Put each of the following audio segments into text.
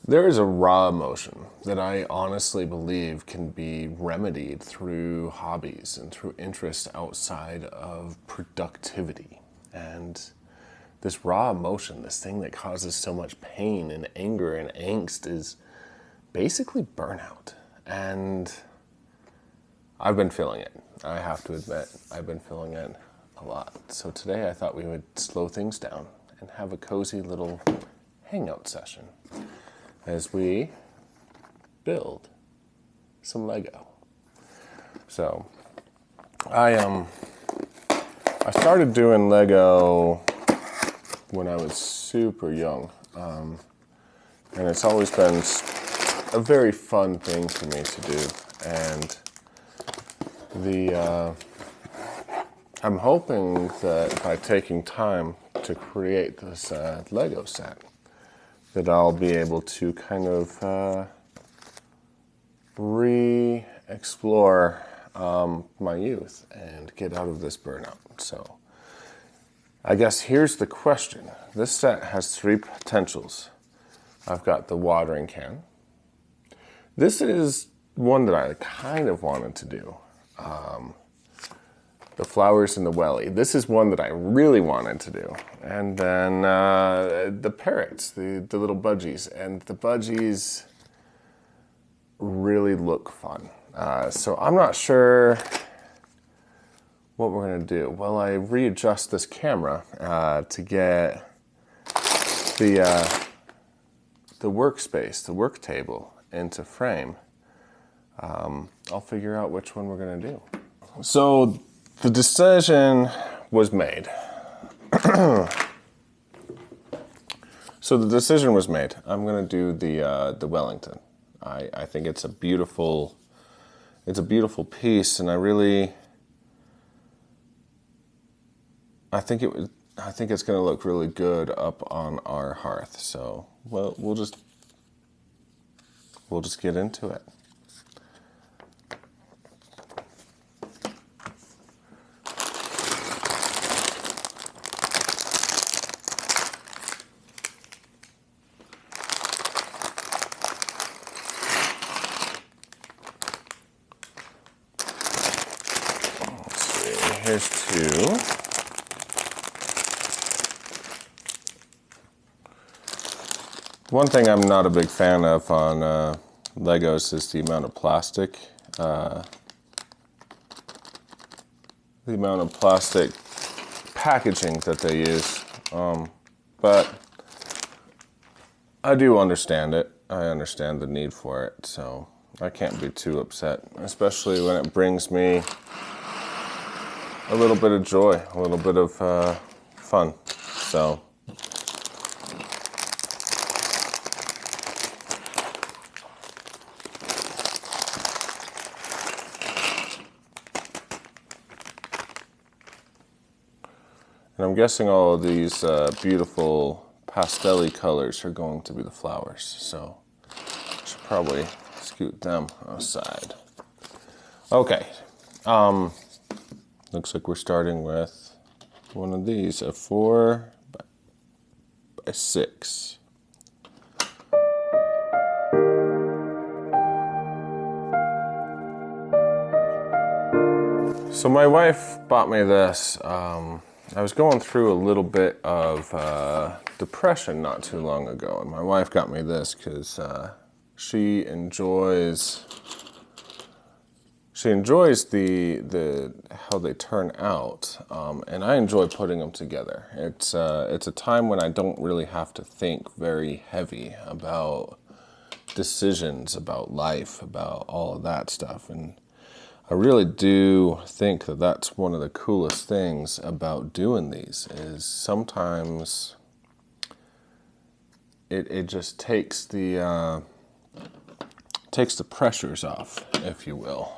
There is a raw emotion that I honestly believe can be remedied through hobbies and through interest outside of productivity. And this raw emotion, this thing that causes so much pain and anger and angst, is basically burnout. And I've been feeling it. I have to admit, I've been feeling it a lot. So today I thought we would slow things down and have a cozy little hangout session as we build some Lego. So I started doing Lego when I was super young, and it's always been a very fun thing for me to do. And I'm hoping that by taking time to create this Lego set, that I'll be able to kind of re-explore my youth and get out of this burnout. So I guess here's the question. This set has three potentials. I've got the watering can. This is one that I kind of wanted to do. The flowers in the welly. This is one that I really wanted to do. And then the parrots, the little budgies. And the budgies really look fun. So I'm not sure what we're gonna do. Well, I readjust this camera to get the workspace, the work table into frame. I'll figure out which one we're gonna do. So the decision was made. I'm gonna do the Wellington. I think it's a beautiful piece, and I think it's gonna look really good up on our hearth. So we'll just get into it. Here's two. One thing I'm not a big fan of on Legos is the amount of plastic. The amount of plastic packaging that they use. But I do understand it. I understand the need for it, so I can't be too upset, especially when it brings me a little bit of joy, a little bit of fun. So and I'm guessing all of these beautiful pastel-y colors are going to be the flowers. So I should probably scoot them aside. Okay. Looks like we're starting with one of these, a 4x6. So my wife bought me this. I was going through a little bit of depression not too long ago, and my wife got me this because she enjoys the how they turn out, and I enjoy putting them together. It's a time when I don't really have to think very heavy about decisions, about life, about all of that stuff, and I really do think that that's one of the coolest things about doing these is sometimes it just takes the pressures off, if you will.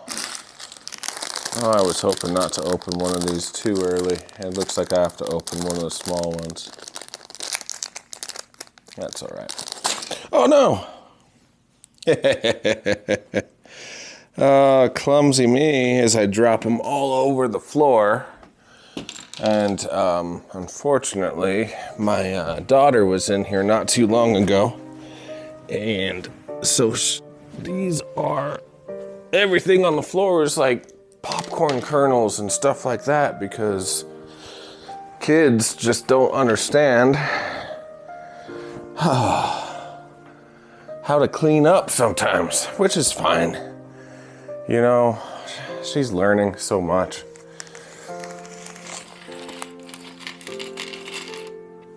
Oh, I was hoping not to open one of these too early. It looks like I have to open one of the small ones. That's all right. Oh no! Clumsy me as I drop them all over the floor. And unfortunately, my daughter was in here not too long ago, And so these are, everything on the floor is like popcorn kernels and stuff like that, because kids just don't understand how to clean up sometimes, which is fine. You know, she's learning so much.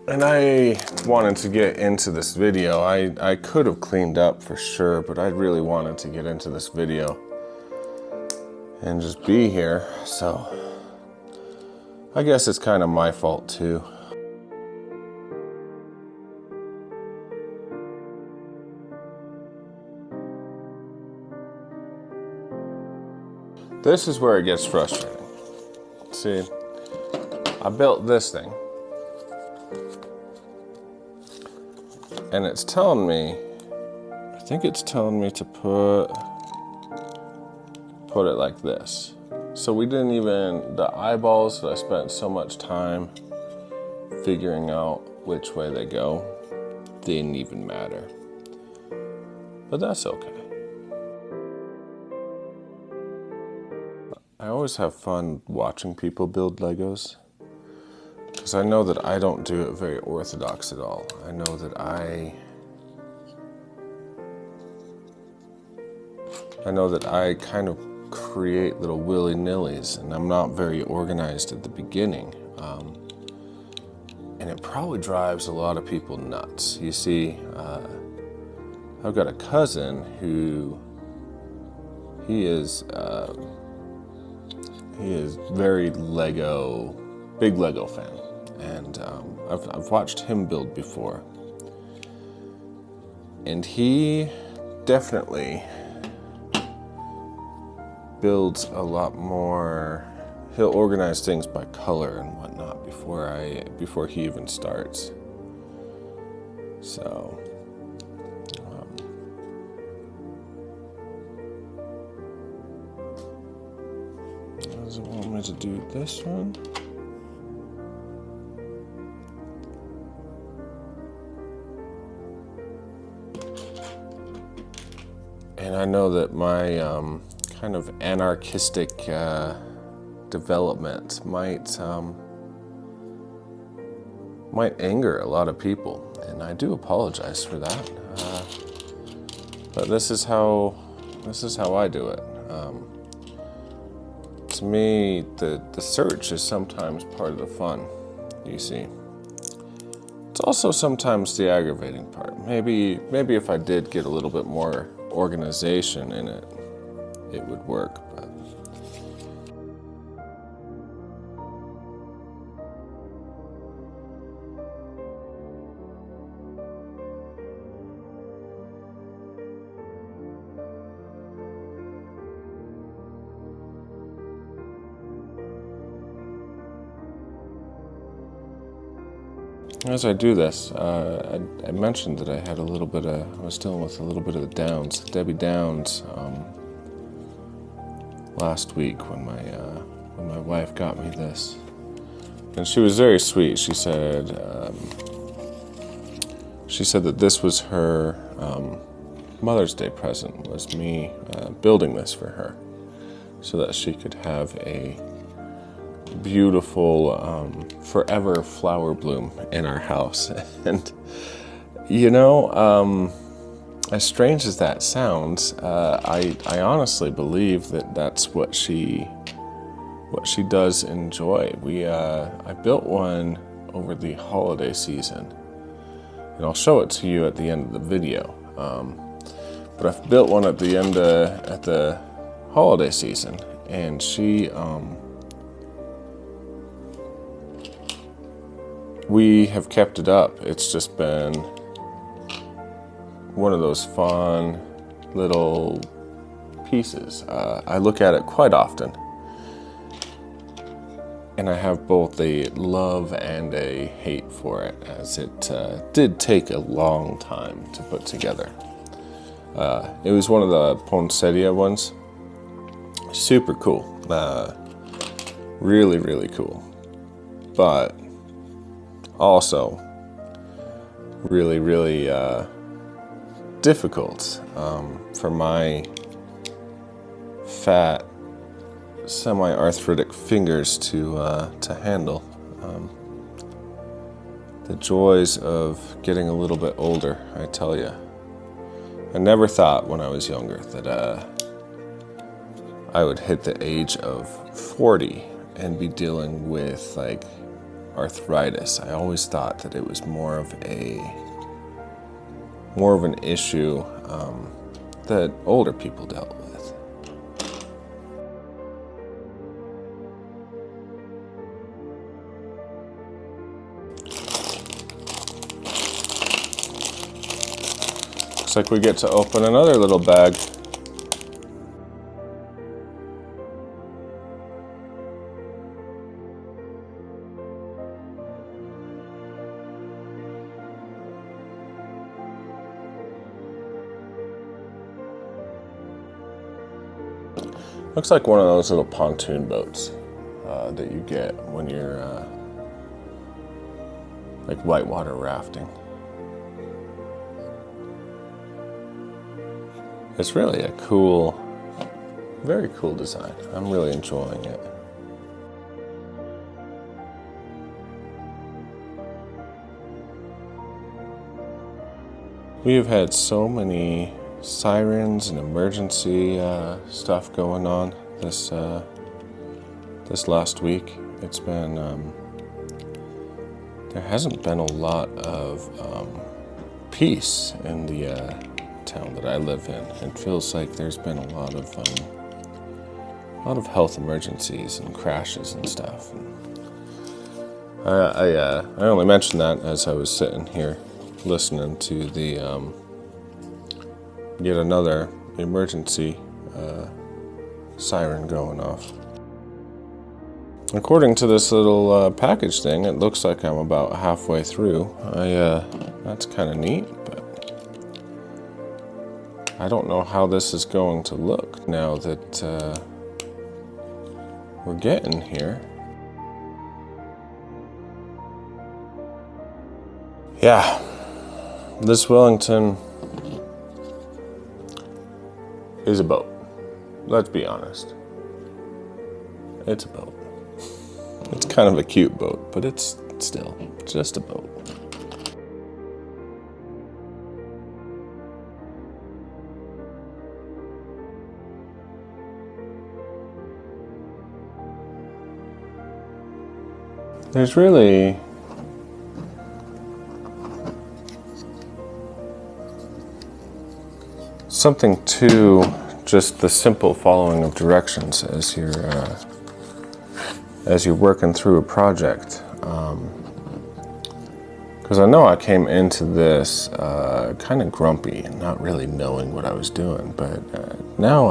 And I wanted to get into this video. I could have cleaned up for sure, but I really wanted to get into this video and just be here. So I guess it's kind of my fault too. This is where it gets frustrating. See, I built this thing. And it's telling me, I think it's telling me to put it like this. So we didn't even, the eyeballs that I spent so much time figuring out which way they go, didn't even matter. But that's okay. I always have fun watching people build Legos, because I know that I don't do it very orthodox at all. I know that I kind of create little willy-nillys, and I'm not very organized at the beginning. And it probably drives a lot of people nuts. You see, I've got a cousin who, he is very big Lego fan. And I've watched him build before. And he definitely builds a lot more. He'll organize things by color and whatnot before he even starts. So does it want me to do this one? And I know that my kind of anarchistic development might anger a lot of people, and I do apologize for that. But this is how I do it. To me, the search is sometimes part of the fun. You see, it's also sometimes the aggravating part. Maybe if I did get a little bit more organization in it, it would work. But as I do this, I mentioned that I was dealing with a little bit of the downs, Debbie Downs, last week when my wife got me this, and she was very sweet. She said that this was her Mother's Day present, was me building this for her, so that she could have a beautiful forever flower bloom in our house. And you know, as strange as that sounds, I honestly believe that that's what she does enjoy. I built one over the holiday season, and I'll show it to you at the end of the video. But I've built one at the holiday season, and we have kept it up. It's just been one of those fun little pieces. I look at it quite often, and I have both a love and a hate for it, as it did take a long time to put together. It was one of the poinsettia ones. Super cool. Really, really cool. But also really, really difficult for my fat, semi-arthritic fingers to handle. The joys of getting a little bit older, I tell you. I never thought when I was younger that I would hit the age of 40 and be dealing with like arthritis. I always thought that it was more of an issue that older people dealt with. Looks like we get to open another little bag. Looks like one of those little pontoon boats that you get when you're like whitewater rafting. It's really a cool, very cool design. I'm really enjoying it. We have had so many sirens and emergency stuff going on this last week. It's been there hasn't been a lot of peace in the town that I live in. It feels like there's been a lot of health emergencies and crashes and stuff. And I only mentioned that as I was sitting here listening to the yet another emergency siren going off. According to this little package thing, it looks like I'm about halfway through. That's kind of neat, but I don't know how this is going to look now that we're getting here. Yeah, this Wellington is a boat. Let's be honest. It's a boat. It's kind of a cute boat, but it's still just a boat. There's really something to just the simple following of directions as you're working through a project. Because I know I came into this kind of grumpy and not really knowing what I was doing, but now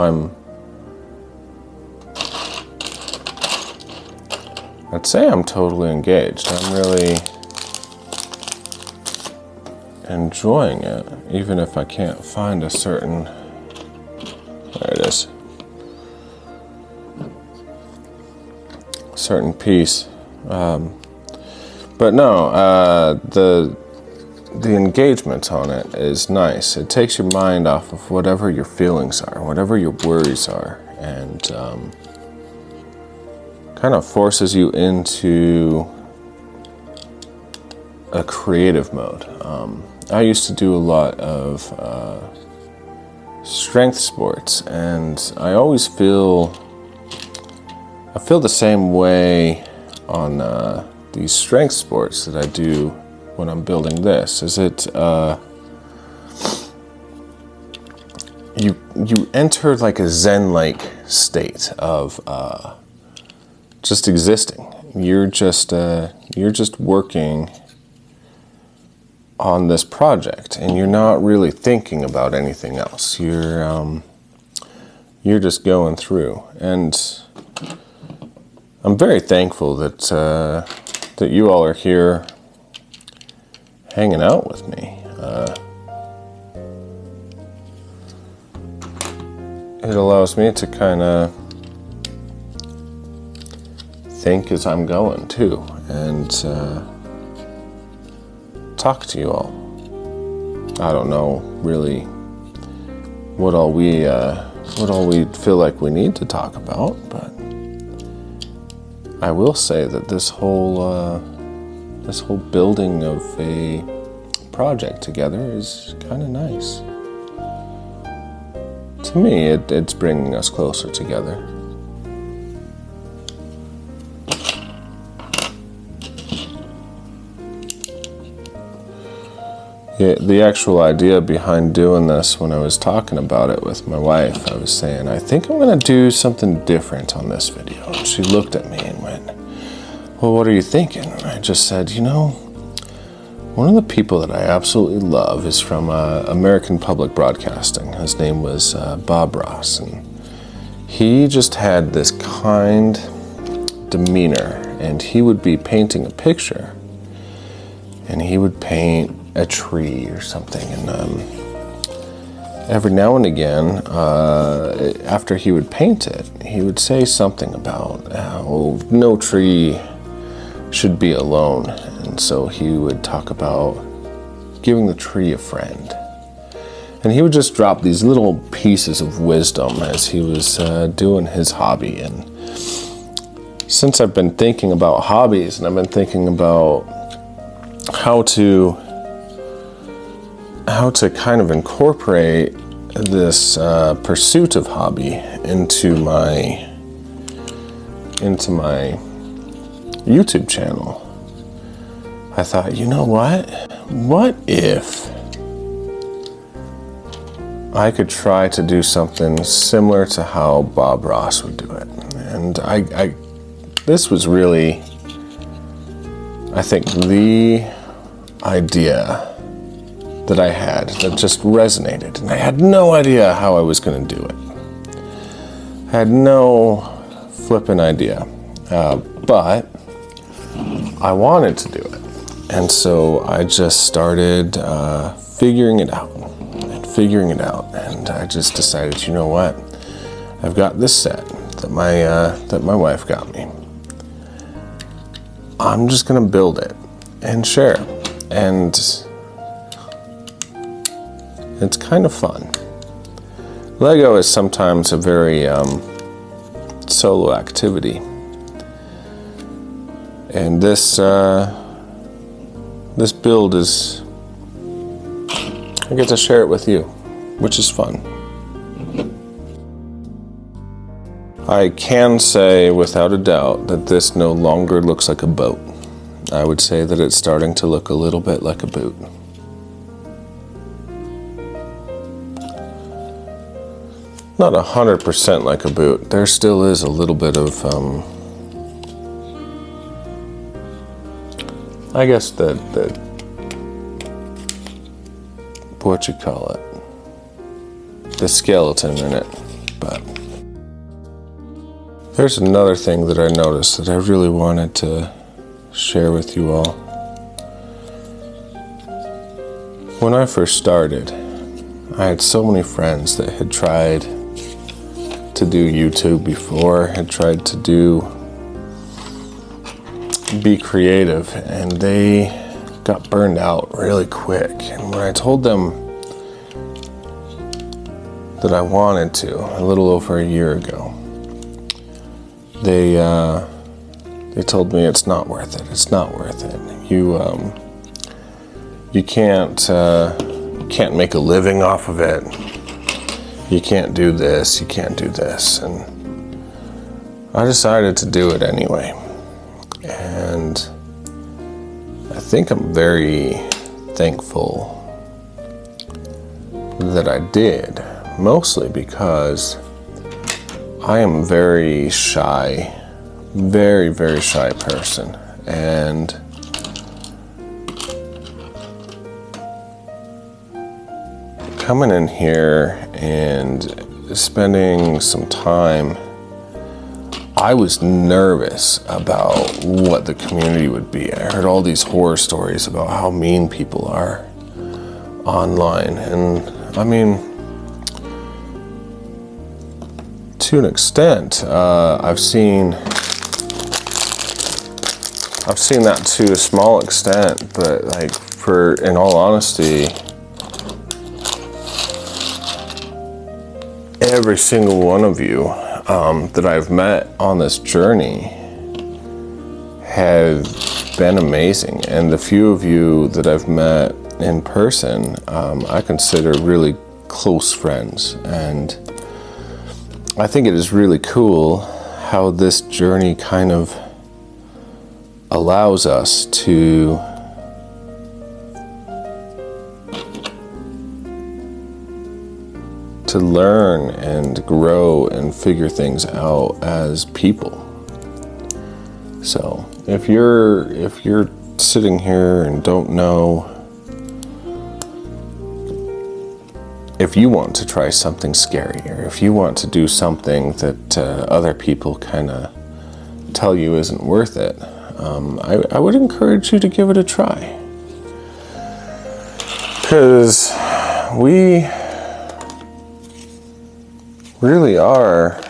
I'd say I'm totally engaged. I'm really enjoying it, even if I can't find a certain, there it is, certain piece. But no, the engagement on it is nice. It takes your mind off of whatever your feelings are, whatever your worries are, and kind of forces you into a creative mode. I used to do a lot of strength sports, and I always feel the same way on these strength sports that I do when I'm building this. Is it you enter like a Zen-like state of just existing. You're just working on this project, and you're not really thinking about anything else. You're just going through, and I'm very thankful that that you all are here hanging out with me. It allows me to kind of think as I'm going too, and talk to you all. I don't know really what all we feel like we need to talk about, but I will say that this whole building of a project together is kind of nice. To me, it's bringing us closer together. Yeah, the actual idea behind doing this, when I was talking about it with my wife, I was saying, I think I'm going to do something different on this video. And she looked at me and went, well, what are you thinking? And I just said, one of the people that I absolutely love is from American Public Broadcasting. His name was Bob Ross, and he just had this kind demeanor, and he would be painting a picture, and he would paint a tree or something, and every now and again, after he would paint it, he would say something about how no tree should be alone, and so he would talk about giving the tree a friend, and he would just drop these little pieces of wisdom as he was doing his hobby. And since I've been thinking about hobbies, and I've been thinking about how to kind of incorporate this pursuit of hobby into my YouTube channel, I thought, you know what? What if I could try to do something similar to how Bob Ross would do it? And this was really, I think, the idea that I had that just resonated, and I had no idea how I was going to do it. I had no flipping idea, but I wanted to do it, and so I just started figuring it out, and I just decided, you know what? I've got this set that my wife got me. I'm just going to build it and share, and it's kind of fun. Lego is sometimes a very solo activity, and this build is, I get to share it with you, which is fun. I can say without a doubt that this no longer looks like a boat. I would say that it's starting to look a little bit like a boot. Not 100% like a boot. There still is a little bit of, I guess the what you call it, the skeleton in it. But there's another thing that I noticed that I really wanted to share with you all. When I first started, I had so many friends that had tried to do YouTube before, had tried to be creative, and they got burned out really quick. And when I told them that I wanted to, a little over a year ago, they told me it's not worth it. It's not worth it. You can't make a living off of it. You can't do this, you can't do this. And I decided to do it anyway. And I think I'm very thankful that I did, mostly because I am very shy, very, very shy person. And coming in here and spending some time, I was nervous about what the community would be. I heard all these horror stories about how mean people are online, and I mean, to an extent, I've seen that to a small extent, but like, in all honesty, every single one of you that I've met on this journey have been amazing, and the few of you that I've met in person, I consider really close friends. And I think it is really cool how this journey kind of allows us to learn and grow and figure things out as people. So if you're sitting here and don't know if you want to try something scary, or if you want to do something that other people kind of tell you isn't worth it, I would encourage you to give it a try. Because we really are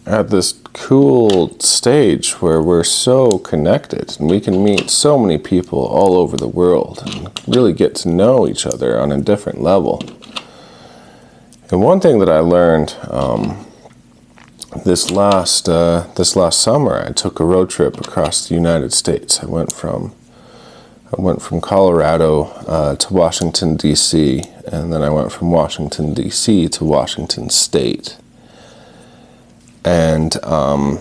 at this cool stage where we're so connected and we can meet so many people all over the world and really get to know each other on a different level. And one thing that I learned this last summer, I took a road trip across the United States. I went from Colorado to Washington, D.C., and then I went from Washington, D.C. to Washington State. And the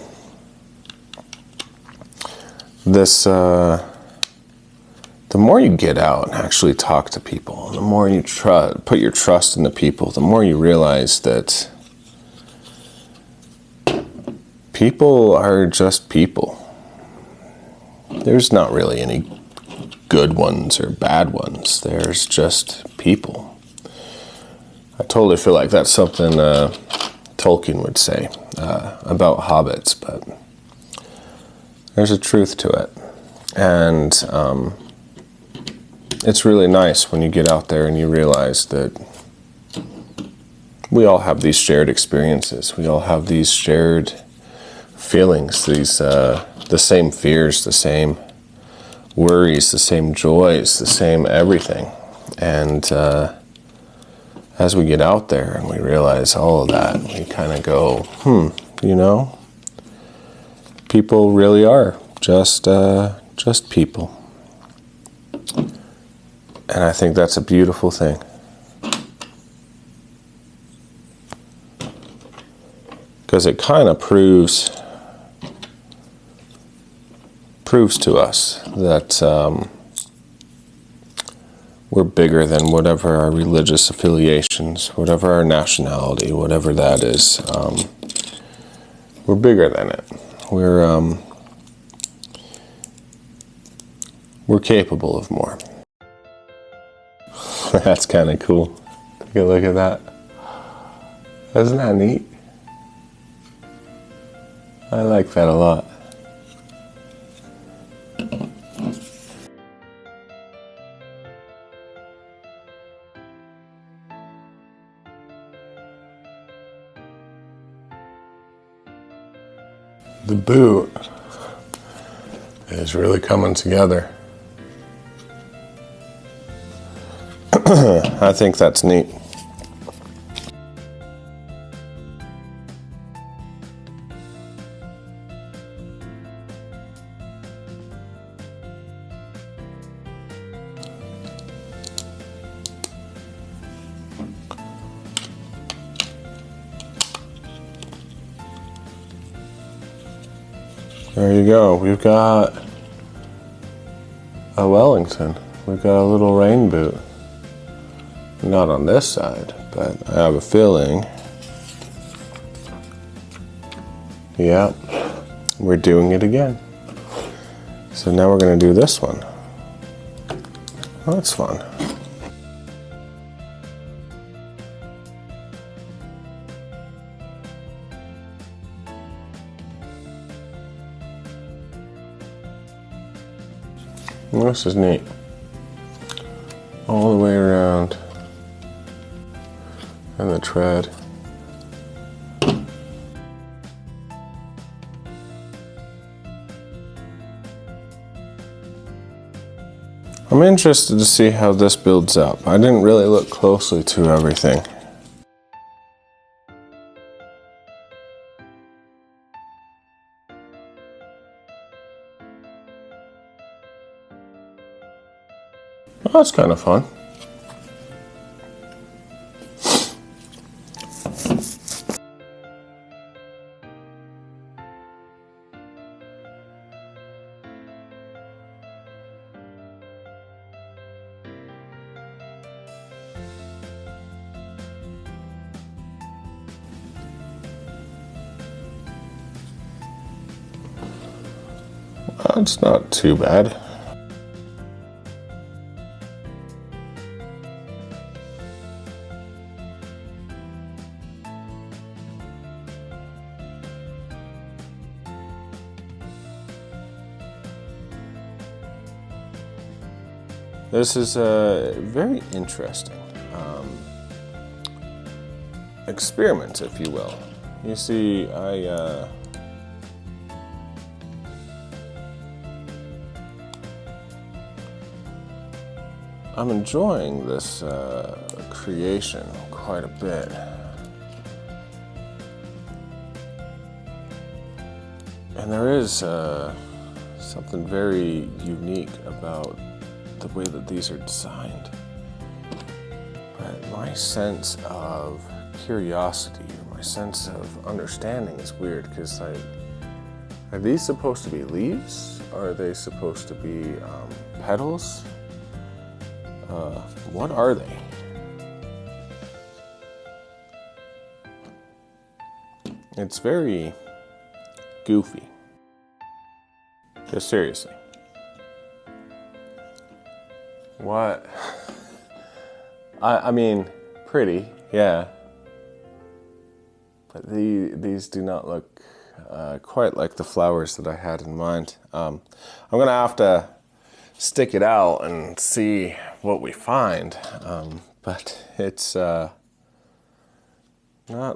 more you get out and actually talk to people, the more you put your trust into people, the more you realize that people are just people. There's not really any good ones or bad ones. There's just people. I totally feel like that's something Tolkien would say about hobbits, but there's a truth to it. And it's really nice when you get out there and you realize that we all have these shared experiences. We all have these shared feelings, the same fears, the same worries, the same joys, the same everything. And as we get out there and we realize all of that, we kind of go, people really are just people. And I think that's a beautiful thing. Because it kind of proves to us that we're bigger than whatever our religious affiliations, whatever our nationality, whatever that is. We're bigger than it. We're capable of more. That's kind of cool. Take a look at that. Isn't that neat? I like that a lot. The boot is really coming together. I think that's neat. There you go. We've got a Wellington. We've got a little rain boot. Not on this side, but I have a feeling. Yep, we're doing it again. So now we're going to do this one. Oh, that's fun. This is neat. All the way around. And the tread. I'm interested to see how this builds up. I didn't really look closely to everything. Well, that's kind of fun. That's not too bad. This is a very interesting experiment, if you will. You see, I'm enjoying this creation quite a bit. And there is something very unique about the way that these are designed. But my sense of curiosity, or my sense of understanding is weird, because like, are these supposed to be leaves? Or are they supposed to be petals? What are they? It's very goofy. Just seriously. What? I mean, pretty, yeah. But these do not look quite like the flowers that I had in mind. I'm gonna have to stick it out and see what we find. But it's not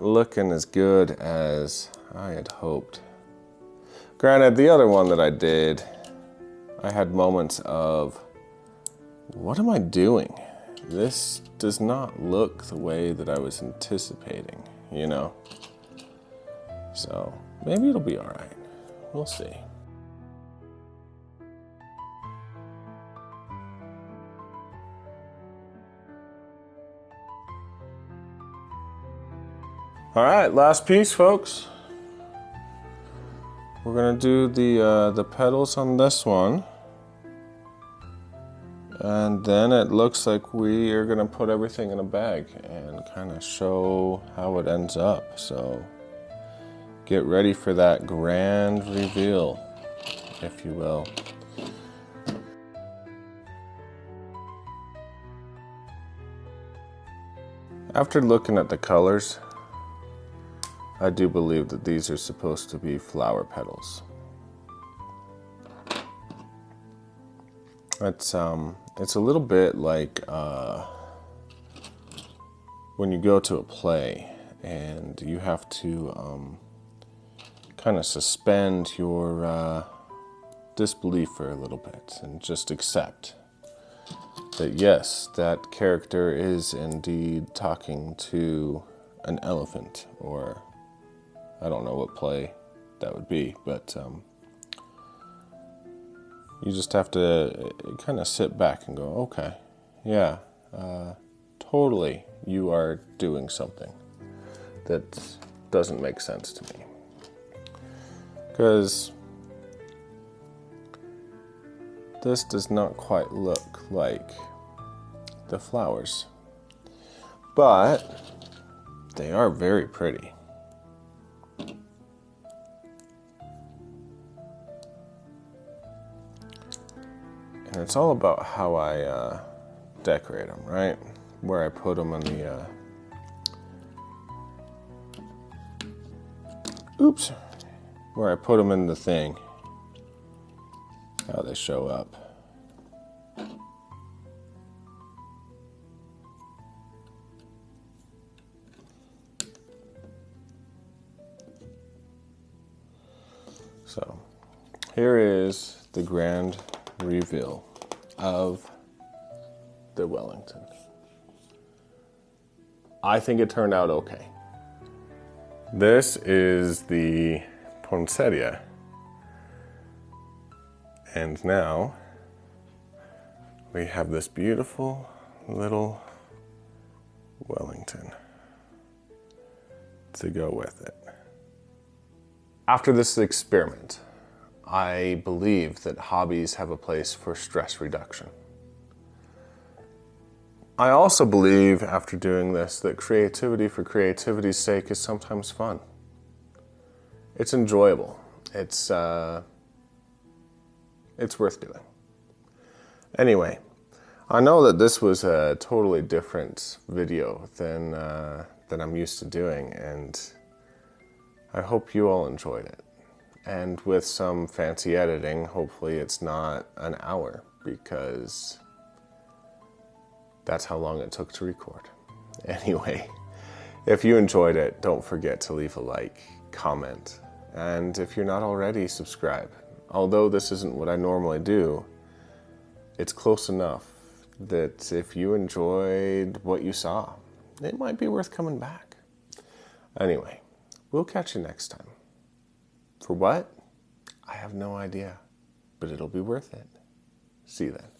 looking as good as I had hoped. Granted, the other one that I did, I had moments of, what am I doing? This does not look the way that I was anticipating, you know? So maybe it'll be all right. We'll see. All right, last piece, folks. We're gonna do the petals on this one. And then it looks like we are gonna put everything in a bag and kind of show how it ends up. So get ready for that grand reveal, if you will. After looking at the colors, I do believe that these are supposed to be flower petals. It's a little bit like when you go to a play and you have to kind of suspend your disbelief for a little bit and just accept that yes, that character is indeed talking to an elephant, or I don't know what play that would be, but you just have to kind of sit back and go, okay, yeah, totally, you are doing something that doesn't make sense to me. Because this does not quite look like the flowers, but they are very pretty. And it's all about how I decorate them, right? Where I put them in the, where I put them in the thing. How they show up. So, here is the grand reveal of the Wellington. I think it turned out okay. This is the poinsettia. And now we have this beautiful little Wellington to go with it. After this experiment, I believe that hobbies have a place for stress reduction. I also believe, after doing this, that creativity for creativity's sake is sometimes fun. It's enjoyable. It's worth doing. Anyway, I know that this was a totally different video than I'm used to doing, and I hope you all enjoyed it. And with some fancy editing, hopefully it's not an hour, because that's how long it took to record. Anyway, if you enjoyed it, don't forget to leave a like, comment, and if you're not already, subscribe. Although this isn't what I normally do, it's close enough that if you enjoyed what you saw, it might be worth coming back. Anyway, we'll catch you next time. For what? I have no idea, but it'll be worth it. See you then.